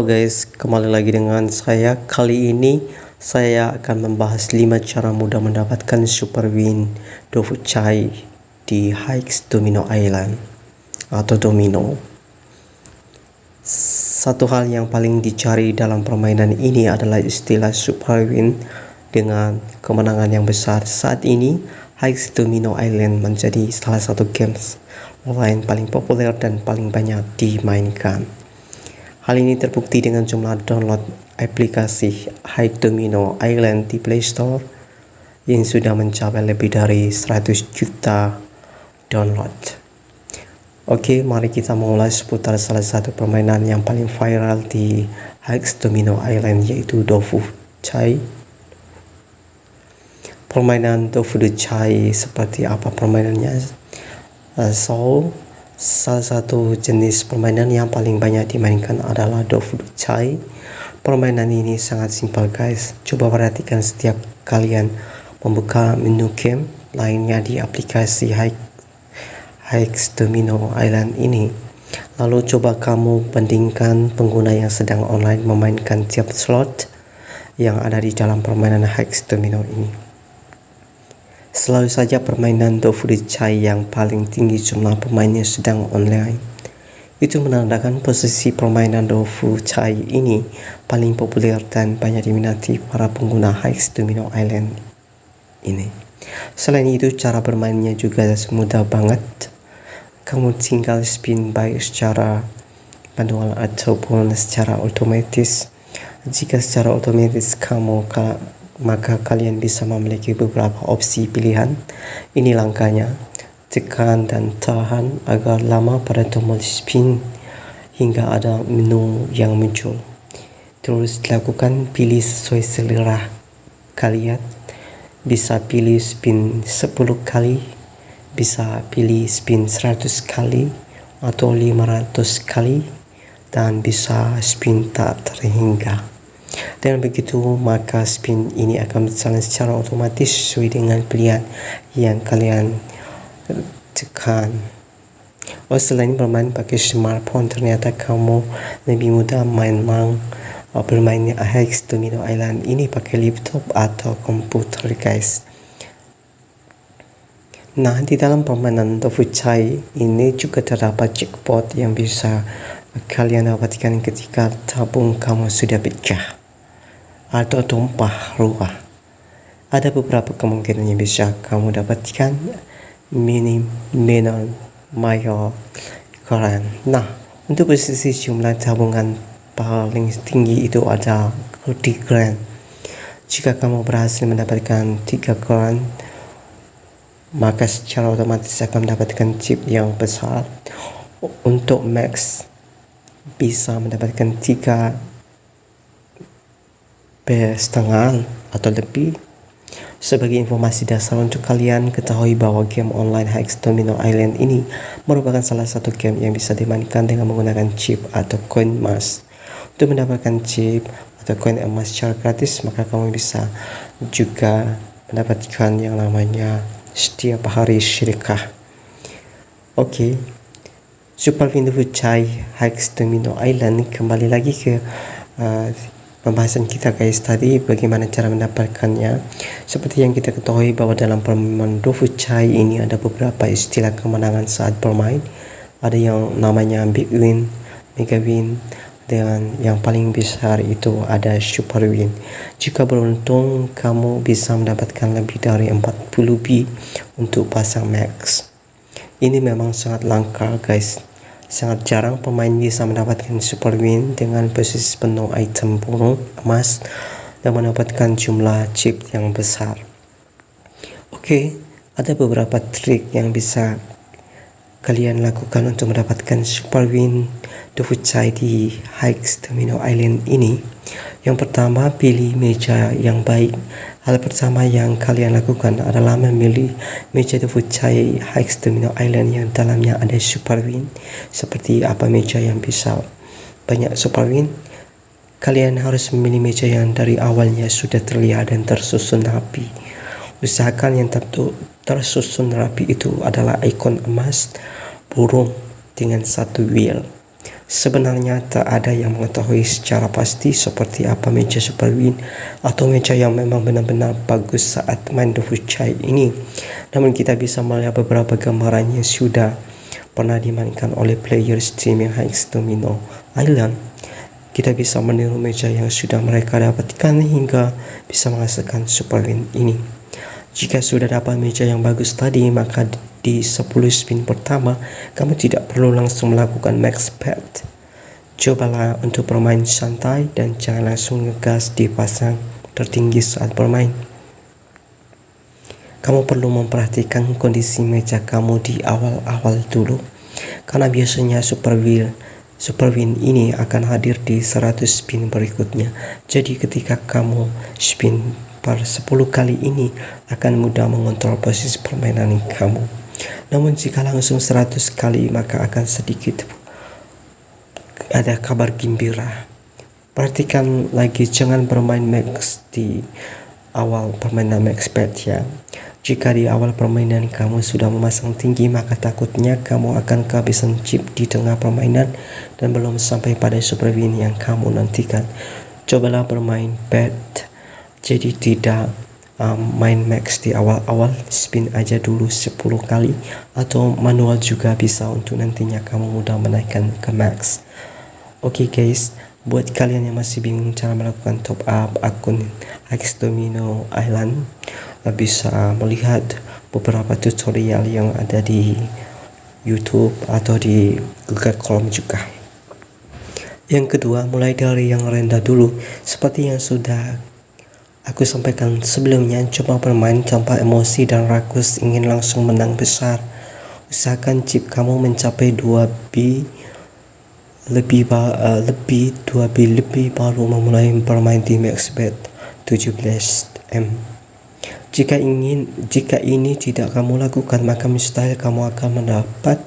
Halo guys, kembali lagi dengan saya. Kali ini saya akan membahas 5 cara mudah mendapatkan super win Dofu Chai di Hikes Domino Island atau Domino. Satu hal yang paling dicari dalam permainan ini adalah istilah super win dengan kemenangan yang besar. Saat ini Hikes Domino Island menjadi salah satu games online paling populer dan paling banyak dimainkan. Hal ini terbukti dengan jumlah download aplikasi Hikes Domino Island di Play Store yang sudah mencapai lebih dari 100 juta download. Oke, mari kita mengulas seputar salah satu permainan yang paling viral di Hikes Domino Island, yaitu Dofu Chai. Permainan Dofu Chai seperti apa permainannya? Salah satu jenis permainan yang paling banyak dimainkan adalah Dofu Chai. Permainan ini sangat simpel guys. Coba perhatikan setiap kalian membuka menu game lainnya di aplikasi Hikes Domino Island ini. Lalu coba kamu bandingkan pengguna yang sedang online memainkan tiap slot yang ada di dalam permainan Hikes Domino ini. Selalu saja permainan Dofu Chai yang paling tinggi jumlah pemainnya sedang online. Itu menandakan posisi permainan Dofu Chai ini paling populer dan banyak diminati para pengguna Hikes Domino Island ini. Selain itu, cara bermainnya juga mudah banget. Kamu tinggal spin baik secara manual ataupun secara otomatis. Jika secara otomatis maka kalian bisa memiliki beberapa opsi pilihan. Ini langkahnya: tekan dan tahan agar lama pada tombol spin hingga ada menu yang muncul. Terus lakukan pilih sesuai selera kalian. Bisa pilih spin 10 kali, bisa pilih spin 100 kali atau 500 kali, dan bisa spin tak terhingga. Dengan begitu, maka spin ini akan berjalan secara otomatis sesuai dengan pilihan yang kalian tekan. Selain bermain pakai smartphone, ternyata kamu lebih mudah bermain Hikes Domino Island ini pakai laptop atau komputer guys. Nah, di dalam permainan Dofu Chai ini juga terdapat jackpot yang bisa kalian dapatkan ketika tabung kamu sudah pecah atau tumpah ruah. Ada beberapa kemungkinan yang bisa kamu dapatkan: minim, minor, mayor, grand. Nah, untuk posisi jumlah tabungan paling tinggi itu ada 30 grand. Jika kamu berhasil mendapatkan 3 grand, maka secara otomatis akan mendapatkan chip yang besar. Untuk max bisa mendapatkan 3 setengah atau lebih. Sebagai informasi dasar untuk kalian ketahui bahwa game online Hikes Domino Island ini merupakan salah satu game yang bisa dimainkan dengan menggunakan chip atau koin emas. Untuk mendapatkan chip atau koin emas secara gratis, maka kamu bisa juga mendapatkan yang namanya setiap hari sedekah. Oke, Super Win Dofu Chai Hikes Domino Island. Kembali lagi ke pembahasan kita guys tadi, bagaimana cara mendapatkannya. Seperti yang kita ketahui bahwa dalam permainan Dofu Chai ini ada beberapa istilah kemenangan saat bermain. Ada yang namanya big win, mega win, dan yang paling besar itu ada super win. Jika beruntung, kamu bisa mendapatkan lebih dari 40 B untuk pasang max. Ini memang sangat langka guys. Sangat jarang pemain bisa mendapatkan super win dengan posisi penuh item burung emas dan mendapatkan jumlah chip yang besar. Oke, ada beberapa trik yang bisa kalian lakukan untuk mendapatkan super win Dofu Chai di Hikes Domino Island ini. Yang pertama, pilih meja yang baik. Hal pertama yang kalian lakukan adalah memilih meja Dofu Chai Hikes Domino Island yang dalamnya ada super win. Seperti apa meja yang bisa banyak super win? Kalian harus memilih meja yang dari awalnya sudah terlihat dan tersusun rapi. Usahakan yang tersusun rapi itu adalah ikon emas burung dengan satu wheel. Sebenarnya tak ada yang mengetahui secara pasti seperti apa meja Superwin atau meja yang memang benar-benar bagus saat main The Fuchai ini. Namun kita bisa melihat beberapa gambaran yang sudah pernah dimainkan oleh player streaming Hex Domino Island. Kita bisa meniru meja yang sudah mereka dapatkan hingga bisa menghasilkan Superwin ini. Jika sudah dapat meja yang bagus tadi, maka di 10 spin pertama, kamu tidak perlu langsung melakukan max bet. Cobalah untuk bermain santai dan jangan langsung ngegas di pasang tertinggi saat bermain. Kamu perlu memperhatikan kondisi meja kamu di awal-awal dulu, karena biasanya Superwin ini akan hadir di 100 spin berikutnya. Jadi ketika kamu spin per 10 kali ini akan mudah mengontrol posisi permainan kamu. Namun jika langsung 100 kali maka akan sedikit ada kabar gembira. Perhatikan lagi, jangan bermain max di awal permainan max bet ya. Jika di awal permainan kamu sudah memasang tinggi, maka takutnya kamu akan kehabisan chip di tengah permainan dan belum sampai pada Superwin yang kamu nantikan. Cobalah bermain bet, jadi tidak main max di awal-awal, spin aja dulu 10 kali atau manual juga bisa untuk nantinya kamu mudah menaikkan ke max. Oke guys, buat kalian yang masih bingung cara melakukan top up akun Hex Domino Island, bisa melihat beberapa tutorial yang ada di YouTube atau di Google Chrome juga. Yang kedua, mulai dari yang rendah dulu. Seperti yang sudah aku sampaikan sebelumnya, coba bermain tanpa emosi dan rakus ingin langsung menang besar. Usahakan chip kamu mencapai 2B lebih baru memulai bermain di max bet 17M. Jika ini tidak kamu lakukan, maka mustahil kamu akan mendapat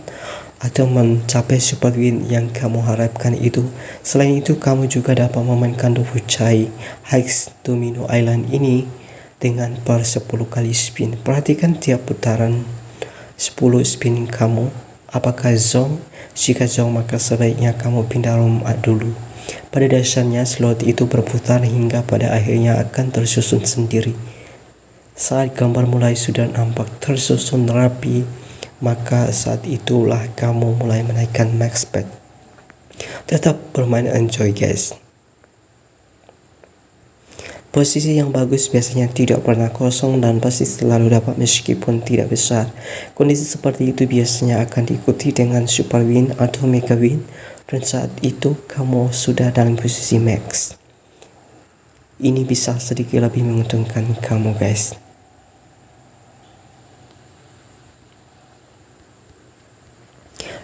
atau mencapai Superwin yang kamu harapkan itu. Selain itu, kamu juga dapat memainkan The Fuchai Hex Domino Island ini dengan per 10 kali spin. Perhatikan tiap putaran 10 spin kamu, apakah zong? Jika zong, maka sebaiknya kamu pindah room dulu. Pada dasarnya slot itu berputar hingga pada akhirnya akan tersusun sendiri. Saat gambar mulai sudah nampak tersusun rapi, maka saat itulah kamu mulai menaikkan max bet. Tetap bermain enjoy guys. Posisi yang bagus biasanya tidak pernah kosong dan pasti selalu dapat meskipun tidak besar. Kondisi seperti itu biasanya akan diikuti dengan Superwin atau Mega Win, dan saat itu kamu sudah dalam posisi max. Ini bisa sedikit lebih menguntungkan kamu guys.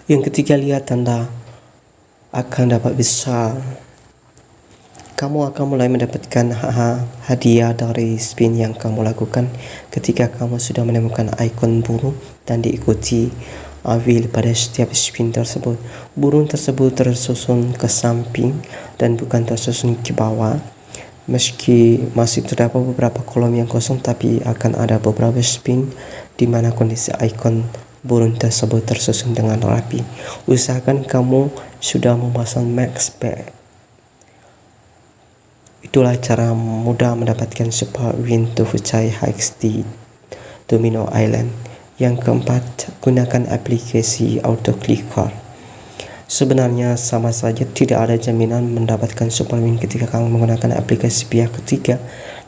Yang ketiga, lihat tanda akan dapat besar. Kamu akan mulai mendapatkan hadiah dari spin yang kamu lakukan ketika kamu sudah menemukan ikon burung dan diikuti wheel pada setiap spin tersebut. Burung tersebut tersusun ke samping dan bukan tersusun ke bawah. Meski masih terdapat beberapa kolom yang kosong, tapi akan ada beberapa spin di mana kondisi ikon burung tersebut tersusun dengan rapi. Usahakan kamu sudah memasang max bet. Itulah cara mudah mendapatkan Superwin The Fuchai Hex di Domino Island. Yang keempat, gunakan aplikasi Auto Clicker. Sebenarnya sama saja, tidak ada jaminan mendapatkan Superwin ketika kamu menggunakan aplikasi pihak ketiga.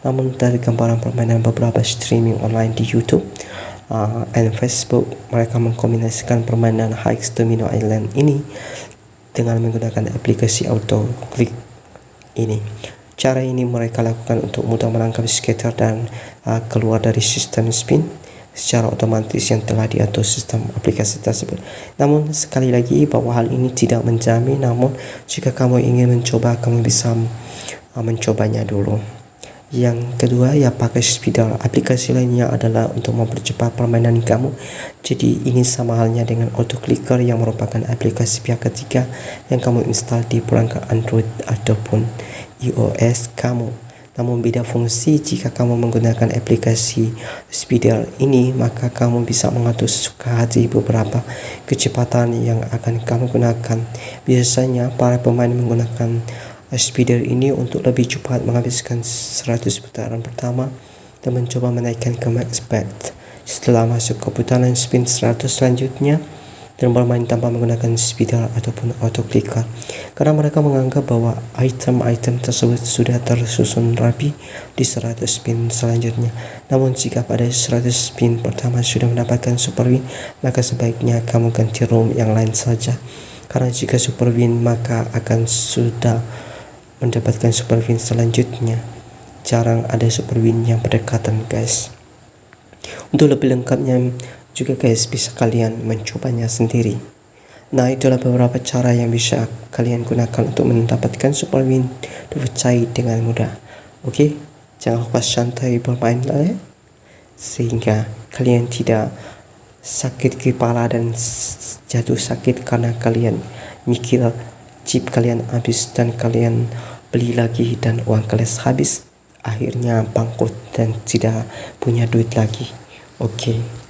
Namun dari gambaran permainan beberapa streaming online di YouTube dan Facebook, mereka mengkombinasikan permainan Hex Domino Island ini dengan menggunakan aplikasi Auto Click ini. Cara ini mereka lakukan untuk mudah menangkap skater dan keluar dari sistem spin secara otomatis yang telah diatur sistem aplikasi tersebut. Namun sekali lagi, bahwa hal ini tidak menjamin, namun jika kamu ingin mencoba, kamu bisa mencobanya dulu. Yang kedua, ya pakai speeder. Aplikasi lainnya adalah untuk mempercepat permainan kamu. Jadi ini sama halnya dengan Auto Clicker yang merupakan aplikasi pihak ketiga yang kamu install di perangkat Android ataupun iOS kamu. namun beda fungsi. Jika kamu menggunakan aplikasi Speedle ini, maka kamu bisa mengatur sesuka hati beberapa kecepatan yang akan kamu gunakan. Biasanya para pemain menggunakan Speedle ini untuk lebih cepat menghabiskan 100 putaran pertama dan mencoba menaikkan ke max speed setelah masuk ke putaran spin 100 selanjutnya, dan bermain tanpa menggunakan speeder ataupun auto clicker, karena mereka menganggap bahwa item-item tersebut sudah tersusun rapi di 100 spin selanjutnya. Namun jika pada 100 spin pertama sudah mendapatkan super win, maka sebaiknya kamu ganti room yang lain saja, karena jika super win maka akan sudah mendapatkan super win selanjutnya. Jarang ada super win yang berdekatan, guys. Untuk lebih lengkapnya juga guys, bisa kalian mencobanya sendiri. Nah, itulah beberapa cara yang bisa kalian gunakan untuk mendapatkan super win Dofucai dengan mudah. Oke, jangan lupa santai bermain lah ya, sehingga kalian tidak sakit kepala dan jatuh sakit karena kalian mikir chip kalian habis dan kalian beli lagi dan uang kalian habis, akhirnya bangkrut dan tidak punya duit lagi. Oke.